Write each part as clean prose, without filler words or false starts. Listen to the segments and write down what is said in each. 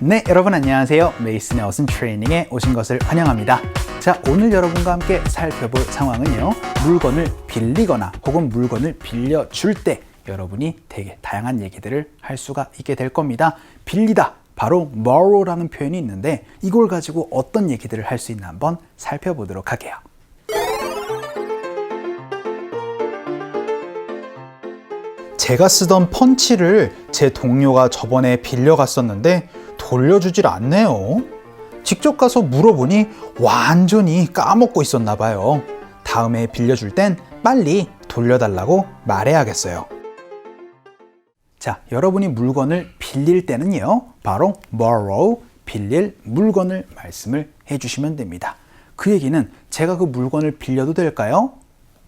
네, 여러분 안녕하세요. 메이슨의 어순 트레이닝에 오신 것을 환영합니다. 자, 오늘 여러분과 함께 살펴볼 상황은요, 물건을 빌리거나 혹은 물건을 빌려줄 때 여러분이 되게 다양한 얘기들을 할 수가 있게 될 겁니다. 빌리다, 바로 borrow라는 표현이 있는데 이걸 가지고 어떤 얘기들을 할 수 있나 한번 살펴보도록 할게요. 제가 쓰던 펀치를 제 동료가 저번에 빌려갔었는데 돌려주질 않네요. 직접 가서 물어보니 완전히 까먹고 있었나 봐요. 다음에 빌려줄 땐 빨리 돌려달라고 말해야겠어요. 자, 여러분이 물건을 빌릴 때는요, 바로 borrow, 빌릴 물건을 말씀을 해주시면 됩니다. 그 얘기는 제가 그 물건을 빌려도 될까요?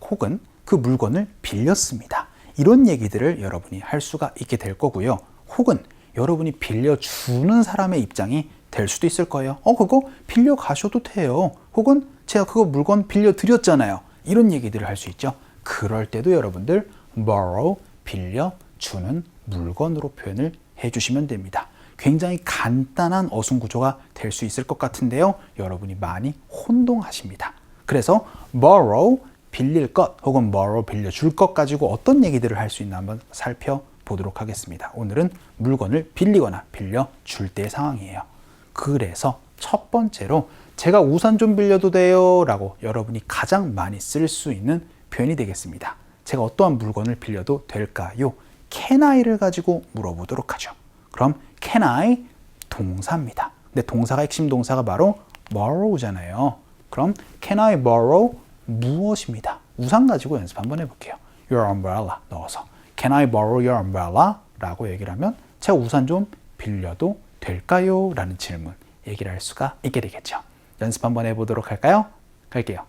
혹은 그 물건을 빌렸습니다. 이런 얘기들을 여러분이 할 수가 있게 될 거고요. 혹은 여러분이 빌려주는 사람의 입장이 될 수도 있을 거예요. 그거 빌려 가셔도 돼요. 혹은 제가 그거 물건 빌려드렸잖아요. 이런 얘기들을 할 수 있죠. 그럴 때도 여러분들 borrow, 빌려주는 물건으로 표현을 해주시면 됩니다. 굉장히 간단한 어순 구조가 될 수 있을 것 같은데요. 여러분이 많이 혼동하십니다. 그래서 borrow, 빌릴 것 혹은 borrow, 빌려줄 것 가지고 어떤 얘기들을 할 수 있나 한번 살펴보도록 하겠습니다. 오늘은 물건을 빌리거나 빌려줄 때의 상황이에요. 그래서 첫 번째로 제가 우산 좀 빌려도 돼요? 라고 여러분이 가장 많이 쓸 수 있는 표현이 되겠습니다. 제가 어떠한 물건을 빌려도 될까요? Can I를 가지고 물어보도록 하죠. 그럼 Can I? 동사입니다. 근데 동사가 핵심 동사가 바로 borrow잖아요. 그럼 Can I borrow? 무엇입니다. 우산 가지고 연습 한번 해볼게요. Your umbrella 넣어서 Can I borrow your umbrella? 라고 얘기를 하면 제가 우산 좀 빌려도 될까요? 라는 질문 얘기를 할 수가 있게 되겠죠. 연습 한번 해보도록 할까요? 갈게요.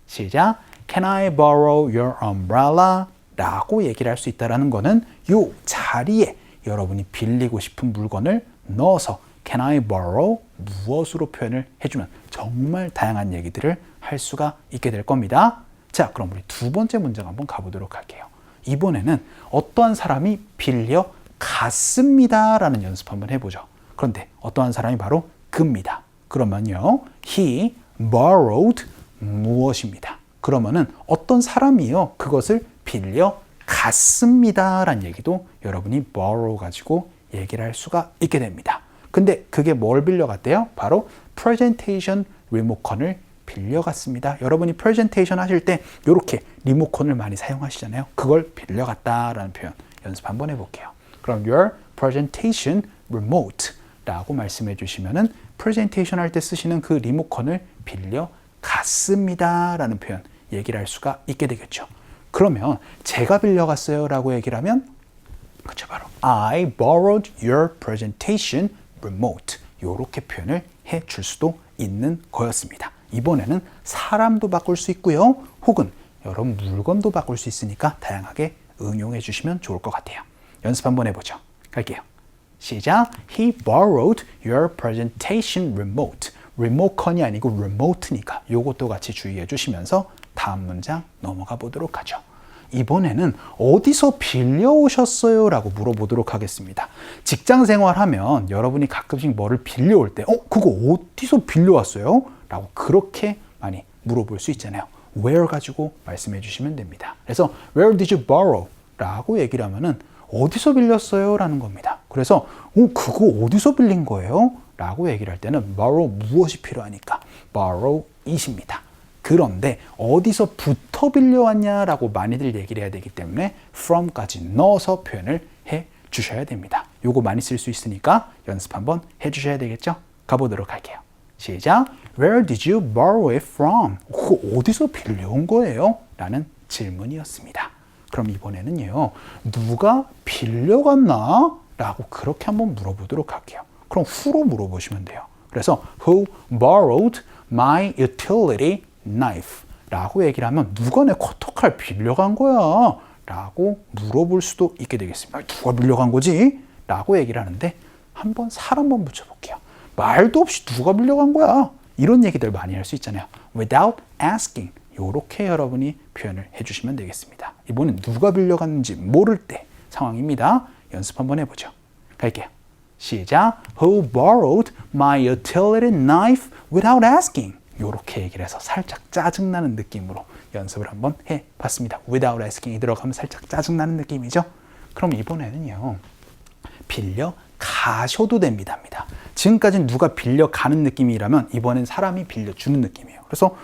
시작. Can I borrow your umbrella? 라고 얘기를 할 수 있다는 거는 이 자리에 여러분이 빌리고 싶은 물건을 넣어서 Can I borrow? 무엇으로 표현을 해주면 정말 다양한 얘기들을 할 수가 있게 될 겁니다. 자, 그럼 우리 두 번째 문제 한번 가보도록 할게요. 이번에는 어떠한 사람이 빌려 갔습니다 라는 연습 한번 해보죠. 그런데 어떠한 사람이 바로 그입니다. 그러면요, he borrowed 무엇입니다. 그러면은 어떤 사람이요, 그것을 빌려 갔습니다 라는 얘기도 여러분이 borrow 가지고 얘기를 할 수가 있게 됩니다. 근데 그게 뭘 빌려갔대요? 바로 presentation 리모컨을 빌려갔습니다. 여러분이 presentation 하실 때 이렇게 리모컨을 많이 사용하시잖아요. 그걸 빌려갔다라는 표현 연습 한번 해볼게요. 그럼 your presentation remote 라고 말씀해 주시면은 presentation 할 때 쓰시는 그 리모컨을 빌려갔습니다 라는 표현 얘기를 할 수가 있게 되겠죠. 그러면 제가 빌려갔어요 라고 얘기를 하면 그렇죠, 바로 I borrowed your presentation remote 이렇게 표현을 해 줄 수도 있는 거였습니다. 이번에는 사람도 바꿀 수 있고요. 혹은 여러분 물건도 바꿀 수 있으니까 다양하게 응용해 주시면 좋을 것 같아요. 연습 한번 해보죠. 갈게요. 시작. He borrowed your presentation remote. 리모컨이 아니고 remote니까 이것도 같이 주의해 주시면서 다음 문장 넘어가 보도록 하죠. 이번에는 어디서 빌려오셨어요? 라고 물어보도록 하겠습니다. 직장 생활하면 여러분이 가끔씩 뭐를 빌려올 때 그거 어디서 빌려왔어요? 라고 그렇게 많이 물어볼 수 있잖아요. Where 가지고 말씀해 주시면 됩니다. 그래서 Where did you borrow? 라고 얘기를 하면은 어디서 빌렸어요? 라는 겁니다. 그래서 그거 어디서 빌린 거예요? 라고 얘기를 할 때는 borrow 무엇이 필요하니까 borrow it입니다. 그런데 어디서부터 빌려왔냐라고 많이들 얘기를 해야 되기 때문에 from까지 넣어서 표현을 해 주셔야 됩니다. 요거 많이 쓸 수 있으니까 연습 한번 해 주셔야 되겠죠? 가보도록 할게요. 시작. Where did you borrow it from? 그거 어디서 빌려온 거예요? 라는 질문이었습니다. 그럼 이번에는요, 누가 빌려갔나? 라고 그렇게 한번 물어보도록 할게요. 그럼 who로 물어보시면 돼요. 그래서 who borrowed my utility knife? 라고 얘기를 하면 누가 내 커터칼 빌려간 거야? 라고 물어볼 수도 있게 되겠습니다. 누가 빌려간 거지? 라고 얘기를 하는데 한번 살 한번 붙여볼게요. 말도 없이 누가 빌려간 거야? 이런 얘기들 많이 할 수 있잖아요. Without asking. 이렇게 여러분이 표현을 해주시면 되겠습니다. 이번엔 누가 빌려갔는지 모를 때 상황입니다. 연습 한번 해보죠. 갈게요. 시작. Who borrowed my utility knife without asking? 이렇게 얘기를 해서 살짝 짜증나는 느낌으로 연습을 한번 해봤습니다. Without asking이 들어가면 살짝 짜증나는 느낌이죠. 그럼 이번에는요. 빌려 가셔도 됩니다. 지금까지는 누가 빌려가는 느낌이라면 이번엔 사람이 빌려주는 느낌이에요. 그래서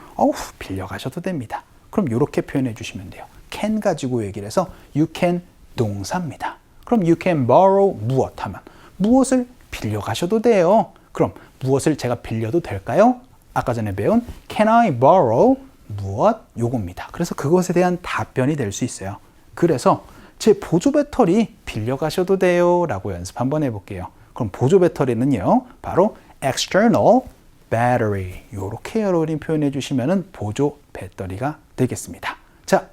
빌려가셔도 됩니다. 그럼 이렇게 표현해 주시면 돼요. can 가지고 얘기를 해서 you can 동사입니다. 그럼 you can borrow 무엇 하면 무엇을 빌려가셔도 돼요. 그럼 무엇을 제가 빌려도 될까요? 아까 전에 배운 can I borrow 무엇? 요겁니다. 그래서 그것에 대한 답변이 될 수 있어요. 그래서 제 보조 배터리 빌려가셔도 돼요 라고 연습 한번 해볼게요. 그럼 보조 배터리는요 바로 external battery 이렇게 여러분이 표현해 주시면 보조 배터리가 되겠습니다. 자,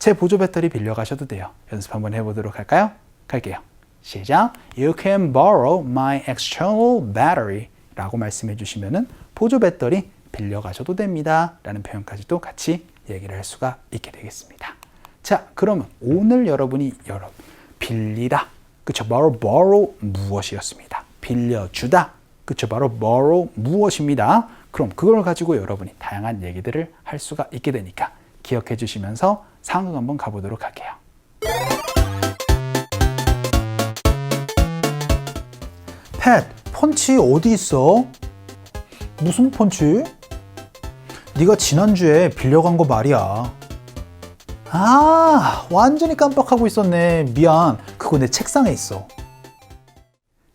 제 보조 배터리 빌려가셔도 돼요. 연습 한번 해보도록 할까요? 갈게요. 시작. You can borrow my external battery 라고 말씀해 주시면 보조 배터리 빌려가셔도 됩니다 라는 표현까지도 같이 얘기를 할 수가 있게 되겠습니다. 자, 그러면 오늘 여러분이 빌리다, 그쵸? borrow 무엇이었습니다. 빌려주다, 그쵸? 바로 borrow 무엇입니다. 그럼 그걸 가지고 여러분이 다양한 얘기들을 할 수가 있게 되니까 기억해 주시면서 상황 한번 가보도록 할게요. 팻, 펀치 어디 있어? 무슨 펀치? 네가 지난주에 빌려간 거 말이야. 아, 완전히 깜빡하고 있었네. 미안. 그거 내 책상에 있어.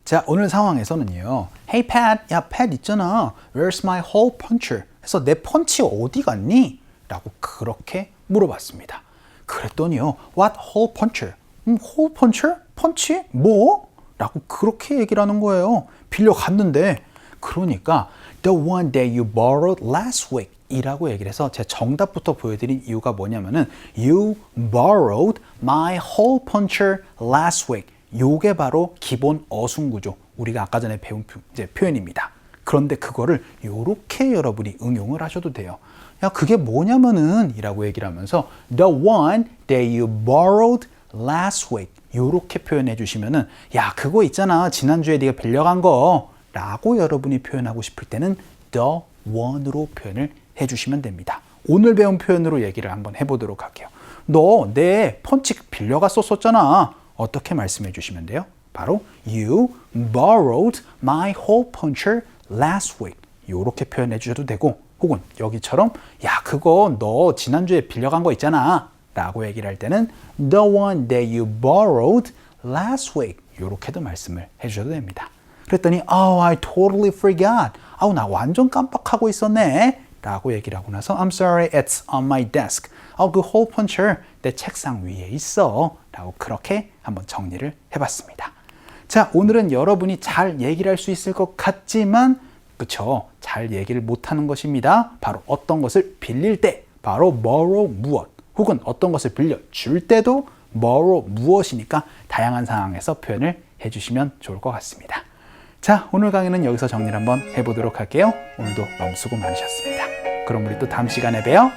자, 오늘 상황에서는요. Hey Pat, 야 Pat 있잖아. Where's my hole puncher? 해서 내 펀치 어디 갔니? 라고 그렇게 물어봤습니다. 그랬더니요. What hole puncher? hole puncher? 펀치? 뭐? 라고 그렇게 얘기를 하는 거예요. 빌려갔는데 그러니까 the one that you borrowed last week 이라고 얘기를 해서 제 정답부터 보여드린 이유가 뭐냐면은 You borrowed my hole puncher last week. 요게 바로 기본 어순구조. 우리가 아까 전에 배운 표현입니다. 그런데 그거를 요렇게 여러분이 응용을 하셔도 돼요. 야, 그게 뭐냐면은 이라고 얘기를 하면서 The one that you borrowed last week. 요렇게 표현해 주시면은 야, 그거 있잖아. 지난주에 네가 빌려간 거 라고 여러분이 표현하고 싶을 때는 the one으로 표현을 해주시면 됩니다. 오늘 배운 표현으로 얘기를 한번 해보도록 할게요. 너 내 펀치 빌려갔었잖아. 어떻게 말씀해 주시면 돼요? 바로 You borrowed my hole puncher last week. 이렇게 표현해 주셔도 되고 혹은 여기처럼 야, 그거 너 지난주에 빌려간 거 있잖아 라고 얘기를 할 때는 The one that you borrowed last week. 이렇게도 말씀을 해주셔도 됩니다. 그랬더니 I totally forgot. 나 완전 깜빡하고 있었네. 라고 얘기를 하고 나서 I'm sorry, it's on my desk. 그 hole puncher 내 책상 위에 있어. 라고 그렇게 한번 정리를 해봤습니다. 자, 오늘은 여러분이 잘 얘기를 할 수 있을 것 같지만 그쵸? 잘 얘기를 못하는 것입니다. 바로 어떤 것을 빌릴 때 바로 borrow 무엇 혹은 어떤 것을 빌려줄 때도 borrow 무엇이니까 다양한 상황에서 표현을 해주시면 좋을 것 같습니다. 자, 오늘 강의는 여기서 정리를 한번 해보도록 할게요. 오늘도 너무 수고 많으셨습니다. 그럼 우리 또 다음 시간에 봬요.